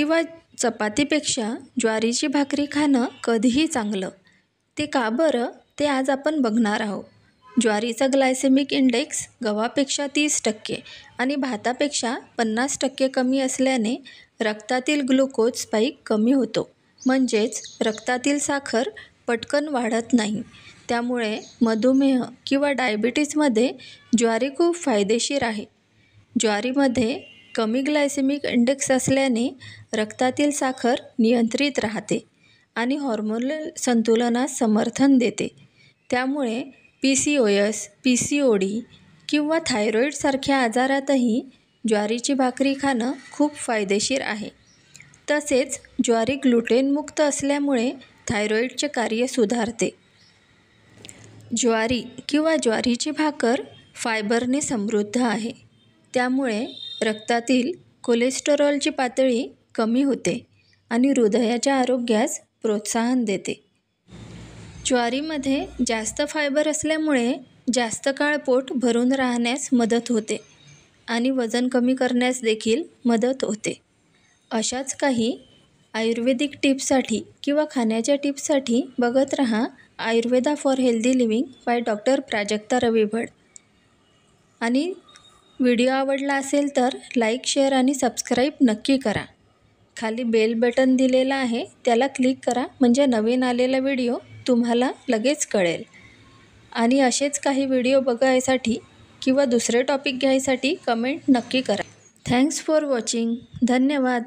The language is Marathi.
किंवा चपातीपेक्षा ज्वारीची भाकरी खाणं कधीही चांगलं. ते का बरं, ते आज आपण बघणार आहोत. ज्वारीचा ग्लायसेमिक इंडेक्स गव्हापेक्षा 30% आणि भातापेक्षा 50% कमी असल्याने रक्तातील ग्लुकोज स्पाईक कमी होतो. म्हणजेच रक्तातील साखर पटकन वाढत नाही. त्यामुळे मधुमेह किंवा डायबिटीजमध्ये ज्वारी खूप फायदेशीर आहे. ज्वारीमध्ये कमी ग्लायसेमिक इंडेक्स असल्याने रक्तातील साखर नियंत्रित राहते आणि हार्मोनल संतुलनास समर्थन देते. त्यामुळे PCOS, PCOD किंवा थायरॉईडसारख्या आजारातही ज्वारीची भाकरी खाणं खूप फायदेशीर आहे. तसेच ज्वारी ग्लुटेनमुक्त असल्यामुळे थायरॉईडचे कार्य सुधारते. ज्वारी किंवा ज्वारीची भाकर फायबरने समृद्ध आहे. त्यामुळे रक्तातील कोलेस्टेरॉलची पातळी कमी होते आणि हृदयाच्या आरोग्यास प्रोत्साहन देते. ज्वारीमध्ये जास्त फायबर असल्यामुळे जास्त काळ पोट भरून राहण्यास मदत होते आणि वजन कमी करण्यास देखील मदत होते. अशाच काही आयुर्वेदिक टिप्ससाठी किंवा खाण्याच्या टिप्ससाठी बघत रहा Ayurveda for healthy living by doctor Prajakta Ravi Bhat. आणि व्हिडिओ आवडला असेल तर लाईक, शेअर आणि सबस्क्राईब नक्की करा. खाली बेल बटन दिलेला आहे, त्याला क्लिक करा म्हणजे नवीन आलेला व्हिडिओ तुम्हाला लगेच कळेल. आणि असेच काही व्हिडिओ बघायसाठी किंवा दुसरे टॉपिक घ्यायसाठी कमेंट नक्की करा. Thanks for watching. धन्यवाद.